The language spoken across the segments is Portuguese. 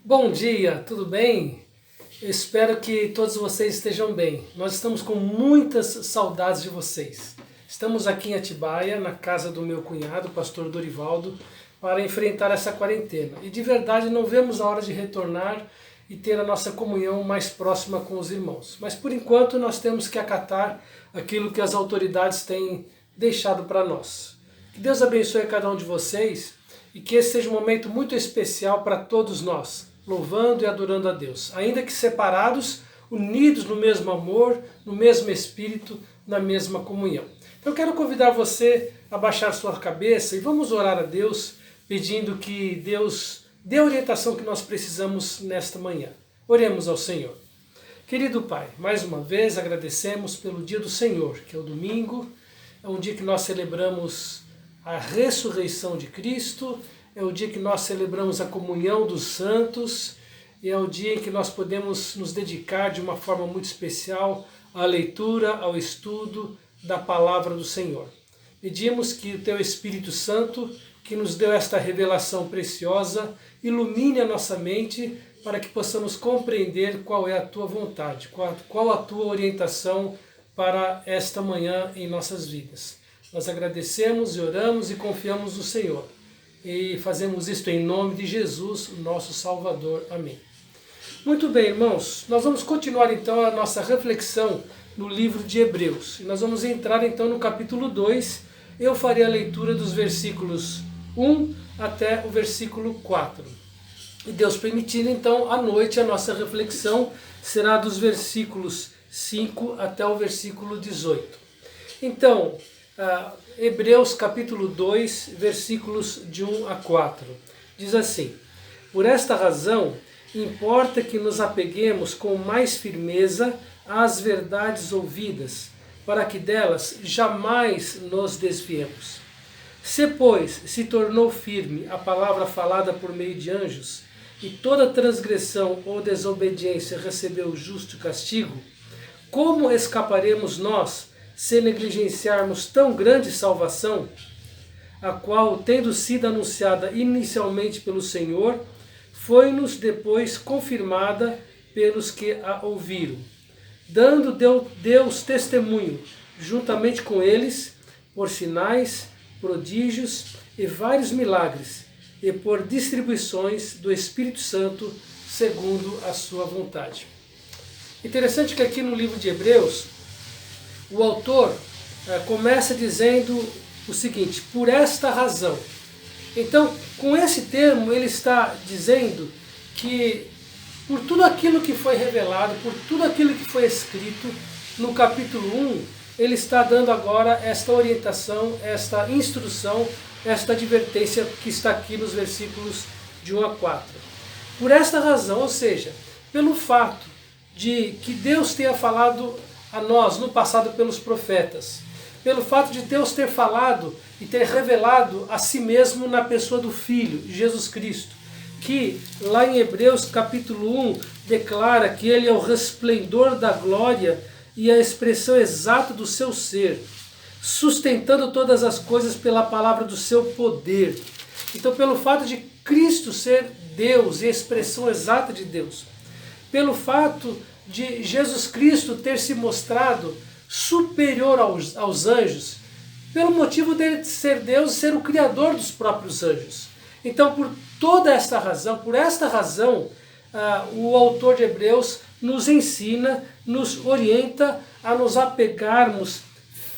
Bom dia, tudo bem? Eu espero que todos vocês estejam bem. Nós estamos com muitas saudades de vocês. Estamos aqui em Atibaia, na casa do meu cunhado, o pastor Dorivaldo, para enfrentar essa quarentena. E de verdade não vemos a hora de retornar e ter a nossa comunhão mais próxima com os irmãos. Mas por enquanto nós temos que acatar aquilo que as autoridades têm deixado para nós. Que Deus abençoe cada um de vocês e que esse seja um momento muito especial para todos nós, louvando e adorando a Deus, ainda que separados, unidos no mesmo amor, no mesmo espírito, na mesma comunhão. Então eu quero convidar você a baixar sua cabeça e vamos orar a Deus, pedindo que Deus dê a orientação que nós precisamos nesta manhã. Oremos ao Senhor. Querido Pai, mais uma vez agradecemos pelo dia do Senhor, que é o domingo, é um dia que nós celebramos a ressurreição de Cristo, é o dia que nós celebramos a comunhão dos santos, e é o dia em que nós podemos nos dedicar de uma forma muito especial à leitura, ao estudo da palavra do Senhor. Pedimos que o Teu Espírito Santo, que nos deu esta revelação preciosa, ilumine a nossa mente para que possamos compreender qual é a Tua vontade, qual a Tua orientação para esta manhã em nossas vidas. Nós agradecemos e oramos e confiamos no Senhor. E fazemos isto em nome de Jesus, o nosso Salvador. Amém. Muito bem, irmãos, nós vamos continuar então a nossa reflexão no livro de Hebreus. E nós vamos entrar então no capítulo 2. Eu farei a leitura dos versículos 1 até o versículo 4. E Deus permitindo, então, à noite a nossa reflexão será dos versículos 5 até o versículo 18. Então, Hebreus capítulo 2, versículos de 1 a 4. Diz assim: Por esta razão, importa que nos apeguemos com mais firmeza às verdades ouvidas, para que delas jamais nos desviemos. Se, pois, se tornou firme a palavra falada por meio de anjos, e toda transgressão ou desobediência recebeu justo castigo, como escaparemos nós, se negligenciarmos tão grande salvação, a qual, tendo sido anunciada inicialmente pelo Senhor, foi-nos depois confirmada pelos que a ouviram, dando Deus testemunho, juntamente com eles, por sinais, prodígios e vários milagres, e por distribuições do Espírito Santo, segundo a sua vontade. Interessante que aqui no livro de Hebreus, o autor começa dizendo o seguinte: por esta razão. Então, com esse termo, ele está dizendo que por tudo aquilo que foi revelado, por tudo aquilo que foi escrito no capítulo 1, ele está dando agora esta orientação, esta instrução, esta advertência que está aqui nos versículos de 1 a 4. Por esta razão, ou seja, pelo fato de que Deus tenha falado a nós no passado pelos profetas, pelo fato de Deus ter falado e ter revelado a si mesmo na pessoa do Filho, Jesus Cristo, que lá em Hebreus capítulo 1 declara que ele é o resplendor da glória e a expressão exata do seu ser, sustentando todas as coisas pela palavra do seu poder. Então, pelo fato de Cristo ser Deus e a expressão exata de Deus, pelo fato de Jesus Cristo ter se mostrado superior aos anjos, pelo motivo dele ser Deus e ser o Criador dos próprios anjos. Então, por toda esta razão, o autor de Hebreus nos ensina, nos orienta a nos apegarmos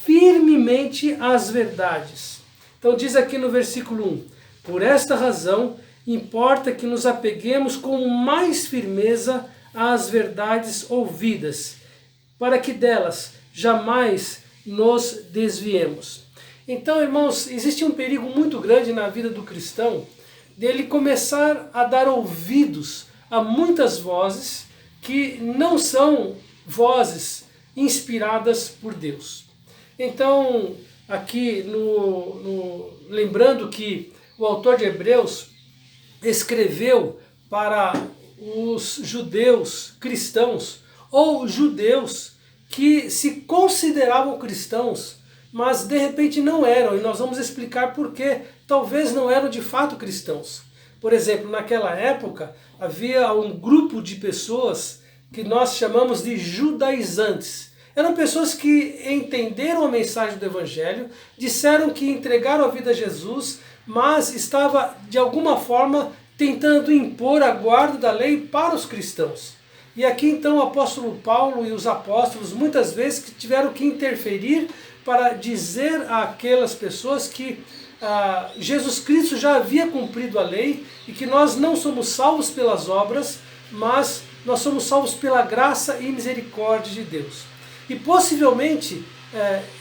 firmemente às verdades. Então diz aqui no versículo 1, por esta razão, importa que nos apeguemos com mais firmeza às verdades ouvidas, para que delas jamais nos desviemos. Então, irmãos, existe um perigo muito grande na vida do cristão, dele começar a dar ouvidos a muitas vozes que não são vozes inspiradas por Deus. Então, aqui, lembrando que o autor de Hebreus escreveu para os judeus cristãos, ou judeus que se consideravam cristãos, mas de repente não eram, e nós vamos explicar por que talvez não eram de fato cristãos. Por exemplo, naquela época havia um grupo de pessoas que nós chamamos de judaizantes. Eram pessoas que entenderam a mensagem do Evangelho, disseram que entregaram a vida a Jesus, mas estava de alguma forma tentando impor a guarda da lei para os cristãos. E aqui então o apóstolo Paulo e os apóstolos muitas vezes tiveram que interferir para dizer àquelas pessoas que Jesus Cristo já havia cumprido a lei e que nós não somos salvos pelas obras, mas nós somos salvos pela graça e misericórdia de Deus. E possivelmente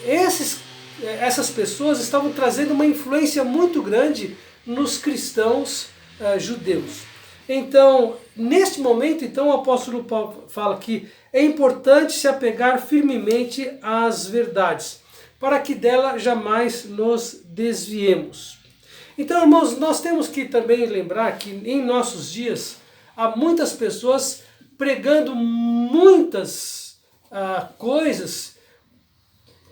essas pessoas estavam trazendo uma influência muito grande nos cristãos judeus. Então, neste momento, então, o apóstolo Paulo fala que é importante se apegar firmemente às verdades, para que dela jamais nos desviemos. Então, irmãos, nós temos que também lembrar que em nossos dias há muitas pessoas pregando muitas coisas,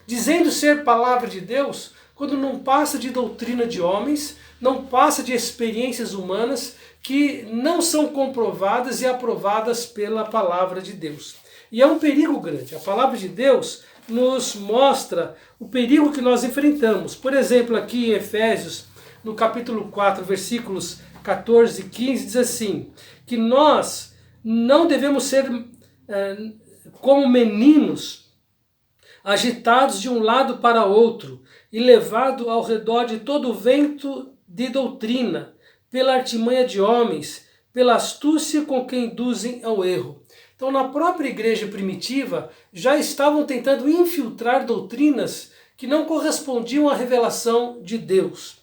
dizendo ser palavra de Deus, quando não passa de doutrina de homens, não passa de experiências humanas que não são comprovadas e aprovadas pela palavra de Deus. E é um perigo grande. A palavra de Deus nos mostra o perigo que nós enfrentamos. Por exemplo, aqui em Efésios, no capítulo 4, versículos 14 e 15, diz assim, que nós não devemos ser como meninos, agitados de um lado para outro e levados ao redor de todo o vento de doutrina, pela artimanha de homens, pela astúcia com que induzem ao erro. Então, na própria igreja primitiva, já estavam tentando infiltrar doutrinas que não correspondiam à revelação de Deus.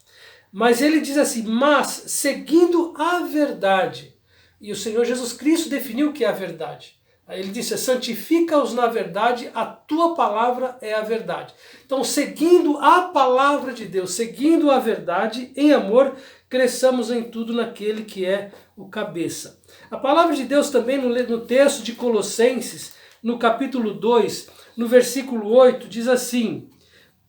Mas ele diz assim, mas seguindo a verdade. E o Senhor Jesus Cristo definiu o que é a verdade. Ele disse, santifica-os na verdade, a tua palavra é a verdade. Então, seguindo a palavra de Deus, seguindo a verdade, em amor, cresçamos em tudo naquele que é o cabeça. A palavra de Deus também no texto de Colossenses, no capítulo 2, no versículo 8, diz assim,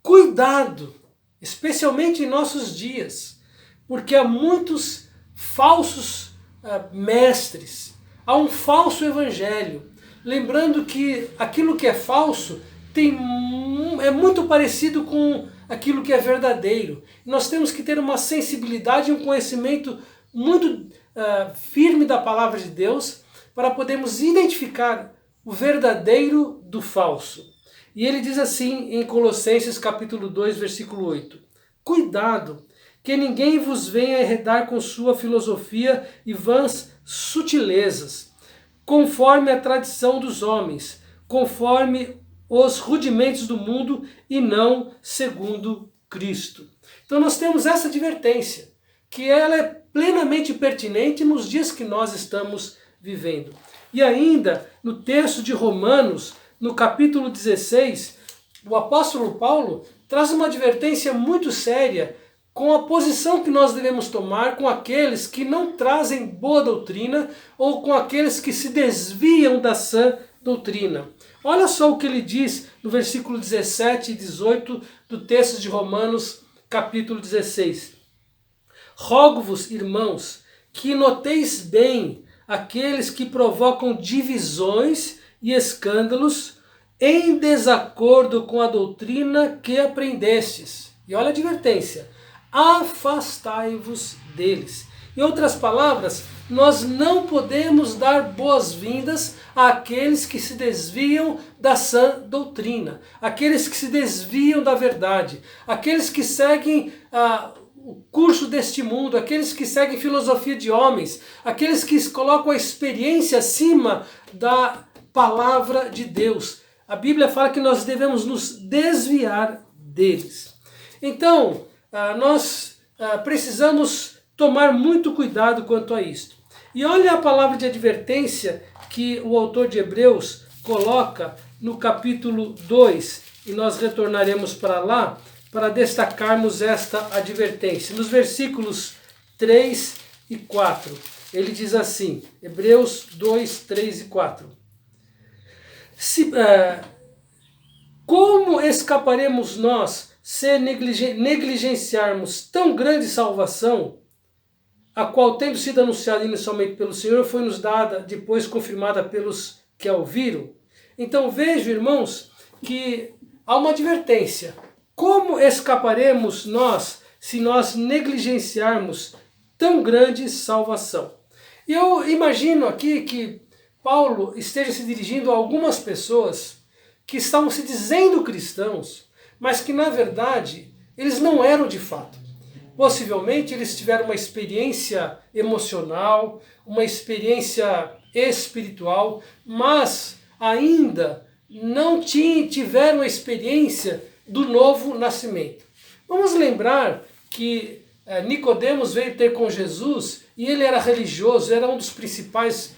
cuidado, especialmente em nossos dias, porque há muitos falsos mestres, há um falso evangelho. Lembrando que aquilo que é falso é muito parecido com aquilo que é verdadeiro. Nós temos que ter uma sensibilidade e um conhecimento muito firme da palavra de Deus para podermos identificar o verdadeiro do falso. E ele diz assim em Colossenses capítulo 2, versículo 8, cuidado, que ninguém vos venha enredar com sua filosofia e vãs sutilezas, conforme a tradição dos homens, conforme os rudimentos do mundo e não segundo Cristo. Então nós temos essa advertência, que ela é plenamente pertinente nos dias que nós estamos vivendo. E ainda, no texto de Romanos, no capítulo 16, o apóstolo Paulo traz uma advertência muito séria com a posição que nós devemos tomar com aqueles que não trazem boa doutrina ou com aqueles que se desviam da sã doutrina. Olha só o que ele diz no versículo 17 e 18 do texto de Romanos, capítulo 16. Rogo-vos, irmãos, que noteis bem aqueles que provocam divisões e escândalos em desacordo com a doutrina que aprendestes. E olha a advertência. Afastai-vos deles. Em outras palavras, nós não podemos dar boas-vindas àqueles que se desviam da sã doutrina, aqueles que se desviam da verdade, aqueles que seguem o curso deste mundo, aqueles que seguem filosofia de homens, aqueles que colocam a experiência acima da palavra de Deus. A Bíblia fala que nós devemos nos desviar deles. Então, nós precisamos tomar muito cuidado quanto a isto. E olha a palavra de advertência que o autor de Hebreus coloca no capítulo 2, e nós retornaremos para lá para destacarmos esta advertência. Nos versículos 3 e 4, ele diz assim, Hebreus 2, 3 e 4. Como escaparemos nós se negligenciarmos tão grande salvação, a qual, tendo sido anunciada inicialmente pelo Senhor, foi nos dada, depois confirmada pelos que a ouviram. Então vejo, irmãos, que há uma advertência. Como escaparemos nós se nós negligenciarmos tão grande salvação? E eu imagino aqui que Paulo esteja se dirigindo a algumas pessoas que estavam se dizendo cristãos, mas que na verdade eles não eram de fato. Possivelmente eles tiveram uma experiência emocional, uma experiência espiritual, mas ainda não tiveram a experiência do novo nascimento. Vamos lembrar que Nicodemos veio ter com Jesus e ele era religioso, era um dos principais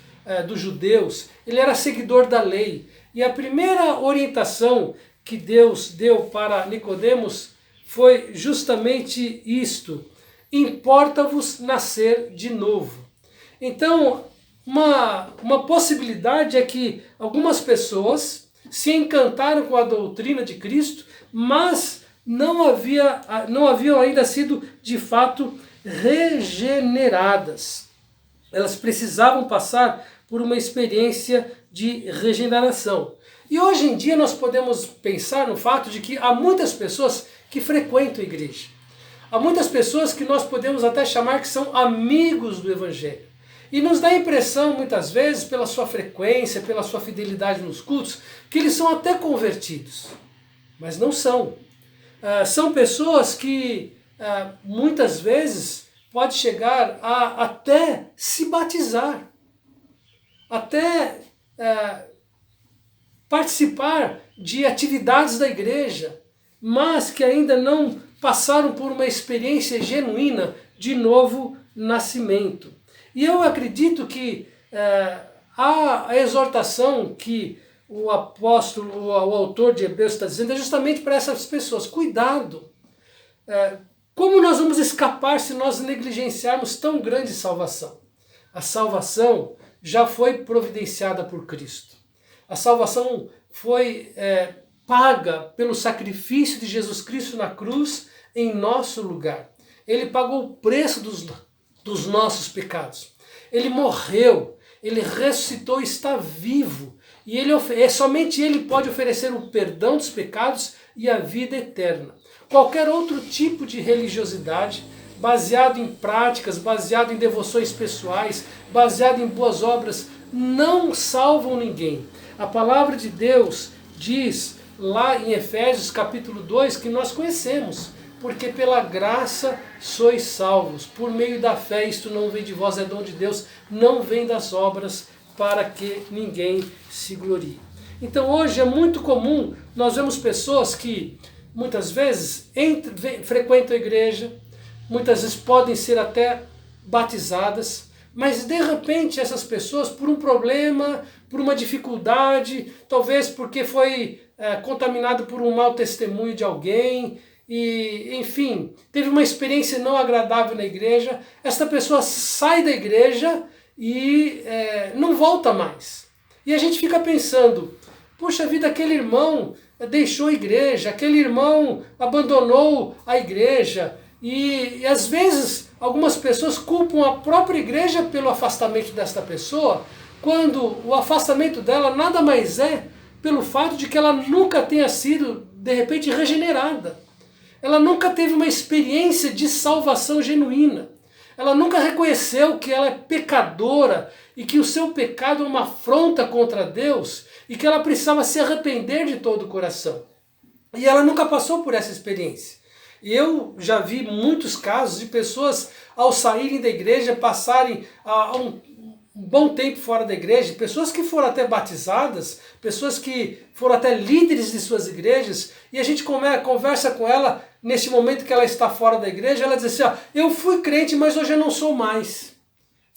dos judeus, ele era seguidor da lei. E a primeira orientação que Deus deu para Nicodemos foi justamente isto: importa-vos nascer de novo. Então, uma possibilidade é que algumas pessoas se encantaram com a doutrina de Cristo, mas não haviam ainda sido de fato regeneradas. Elas precisavam passar por uma experiência de regeneração. E hoje em dia nós podemos pensar no fato de que há muitas pessoas que frequentam a igreja. Há muitas pessoas que nós podemos até chamar que são amigos do Evangelho. E nos dá a impressão, muitas vezes, pela sua frequência, pela sua fidelidade nos cultos, que eles são até convertidos. Mas não são. São pessoas que muitas vezes pode chegar a até se batizar, até participar de atividades da igreja, mas que ainda não passaram por uma experiência genuína de novo nascimento. E eu acredito que a exortação que o apóstolo, o autor de Hebreus está dizendo é justamente para essas pessoas: cuidado! Como nós vamos escapar se nós negligenciarmos tão grande salvação? A salvação já foi providenciada por Cristo. A salvação foi paga pelo sacrifício de Jesus Cristo na cruz em nosso lugar. Ele pagou o preço dos nossos pecados. Ele morreu, ele ressuscitou, está vivo. E somente ele pode oferecer o perdão dos pecados e a vida eterna. Qualquer outro tipo de religiosidade, baseado em práticas, baseado em devoções pessoais, baseado em boas obras, não salvam ninguém. A palavra de Deus diz lá em Efésios capítulo 2 que nós conhecemos: porque pela graça sois salvos, por meio da fé. Isto não vem de vós, é dom de Deus, não vem das obras, para que ninguém se glorie. Então hoje é muito comum, nós vemos pessoas que muitas vezes frequentam a igreja, muitas vezes podem ser até batizadas, mas de repente essas pessoas, por um problema, por uma dificuldade, talvez porque foi contaminado por um mau testemunho de alguém, e enfim, teve uma experiência não agradável na igreja, esta pessoa sai da igreja e não volta mais. E a gente fica pensando: puxa vida, aquele irmão deixou a igreja, aquele irmão abandonou a igreja, e às vezes algumas pessoas culpam a própria igreja pelo afastamento desta pessoa, quando o afastamento dela nada mais é pelo fato de que ela nunca tenha sido, de repente, regenerada. Ela nunca teve uma experiência de salvação genuína. Ela nunca reconheceu que ela é pecadora e que o seu pecado é uma afronta contra Deus e que ela precisava se arrepender de todo o coração. E ela nunca passou por essa experiência. E eu já vi muitos casos de pessoas, ao saírem da igreja, passarem um bom tempo fora da igreja, pessoas que foram até batizadas, pessoas que foram até líderes de suas igrejas, e a gente conversa com ela nesse momento que ela está fora da igreja, ela diz assim: eu fui crente, mas hoje eu não sou mais.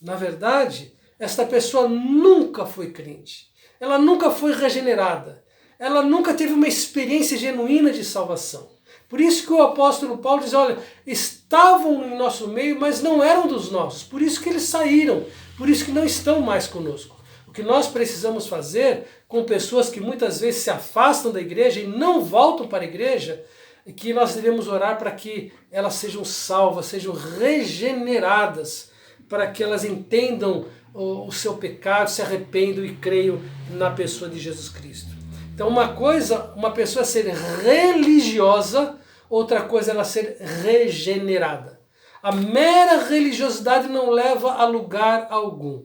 Na verdade, esta pessoa nunca foi crente, ela nunca foi regenerada, ela nunca teve uma experiência genuína de salvação. Por isso que o apóstolo Paulo diz: olha, estavam em nosso meio, mas não eram dos nossos, por isso que eles saíram, por isso que não estão mais conosco. O que nós precisamos fazer com pessoas que muitas vezes se afastam da igreja e não voltam para a igreja, é que nós devemos orar para que elas sejam salvas, sejam regeneradas, para que elas entendam o seu pecado, se arrependam e creiam na pessoa de Jesus Cristo. Então uma pessoa ser religiosa, outra coisa é ela ser regenerada. A mera religiosidade não leva a lugar algum.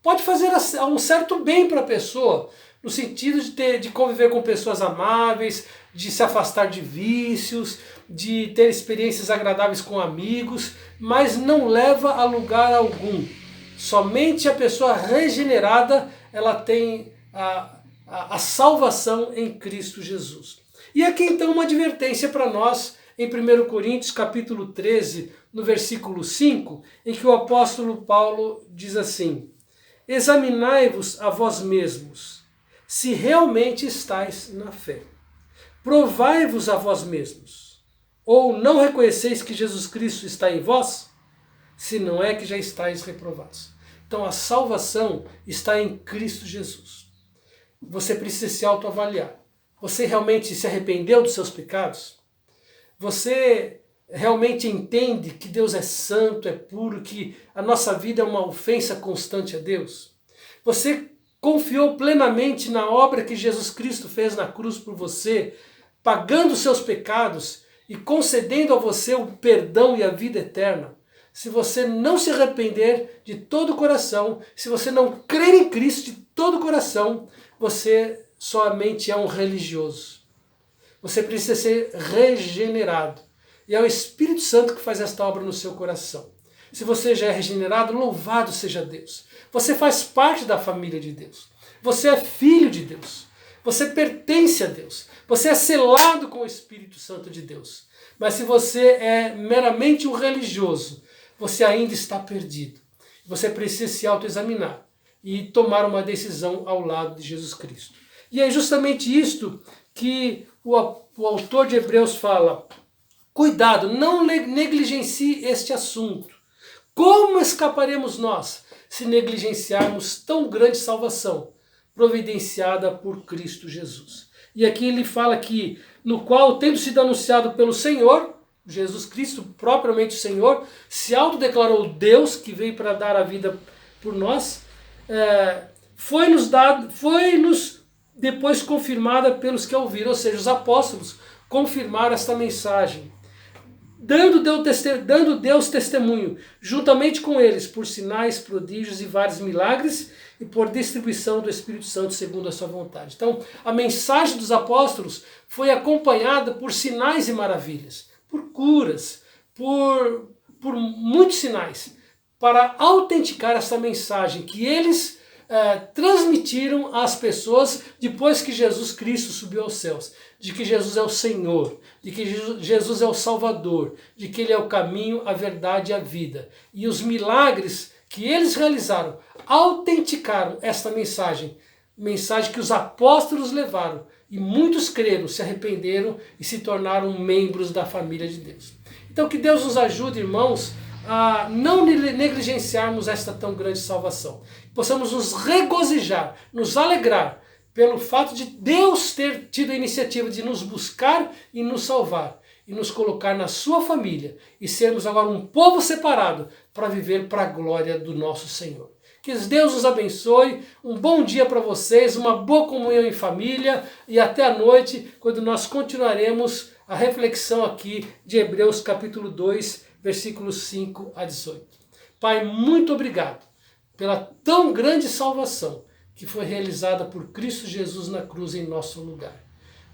Pode fazer um certo bem para a pessoa, no sentido de conviver com pessoas amáveis, de se afastar de vícios, de ter experiências agradáveis com amigos, mas não leva a lugar algum. Somente a pessoa regenerada, ela tem a salvação em Cristo Jesus. E aqui então uma advertência para nós, em 1 Coríntios capítulo 13, no versículo 5, em que o apóstolo Paulo diz assim: examinai-vos a vós mesmos, se realmente estáis na fé. Provai-vos a vós mesmos. Ou não reconheceis que Jesus Cristo está em vós? Se não é que já estáis reprovados. Então a salvação está em Cristo Jesus. Você precisa se autoavaliar. Você realmente se arrependeu dos seus pecados? Você realmente entende que Deus é santo, é puro, que a nossa vida é uma ofensa constante a Deus? Você confiou plenamente na obra que Jesus Cristo fez na cruz por você, pagando os seus pecados e concedendo a você o perdão e a vida eterna? Se você não se arrepender de todo o coração, se você não crer em Cristo de todo o coração, você somente é um religioso. Você precisa ser regenerado. E é o Espírito Santo que faz esta obra no seu coração. Se você já é regenerado, louvado seja Deus. Você faz parte da família de Deus. Você é filho de Deus. Você pertence a Deus. Você é selado com o Espírito Santo de Deus. Mas se você é meramente um religioso, você ainda está perdido. Você precisa se autoexaminar e tomar uma decisão ao lado de Jesus Cristo. E é justamente isto que o autor de Hebreus fala: cuidado, não negligencie este assunto. Como escaparemos nós se negligenciarmos tão grande salvação providenciada por Cristo Jesus? E aqui ele fala que, no qual, tendo sido anunciado pelo Senhor, Jesus Cristo, propriamente o Senhor, se autodeclarou Deus, que veio para dar a vida por nós, foi-nos depois confirmada pelos que a ouviram, ou seja, os apóstolos confirmaram esta mensagem, dando Deus testemunho, juntamente com eles, por sinais, prodígios e vários milagres, e por distribuição do Espírito Santo segundo a sua vontade. Então, a mensagem dos apóstolos foi acompanhada por sinais e maravilhas, por curas, por muitos sinais, para autenticar essa mensagem que eles transmitiram às pessoas depois que Jesus Cristo subiu aos céus, de que Jesus é o Senhor, de que Jesus é o Salvador, de que Ele é o caminho, a verdade e a vida. E os milagres que eles realizaram autenticaram esta mensagem que os apóstolos levaram, e muitos creram, se arrependeram e se tornaram membros da família de Deus. Então que Deus nos ajude, irmãos, a não negligenciarmos esta tão grande salvação. Possamos nos regozijar, nos alegrar pelo fato de Deus ter tido a iniciativa de nos buscar e nos salvar, e nos colocar na sua família, e sermos agora um povo separado para viver para a glória do nosso Senhor. Que Deus nos abençoe, um bom dia para vocês, uma boa comunhão em família, e até a noite, quando nós continuaremos a reflexão aqui de Hebreus capítulo 2, versículos 5 a 18. Pai, muito obrigado pela tão grande salvação que foi realizada por Cristo Jesus na cruz em nosso lugar.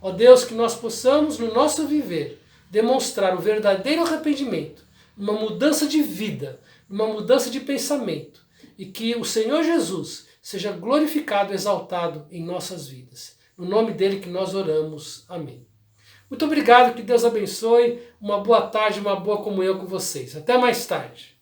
Ó Deus, que nós possamos no nosso viver demonstrar o verdadeiro arrependimento, uma mudança de vida, uma mudança de pensamento, e que o Senhor Jesus seja glorificado, exaltado em nossas vidas. No nome dele que nós oramos. Amém. Muito obrigado, que Deus abençoe, uma boa tarde, uma boa comunhão com vocês. Até mais tarde.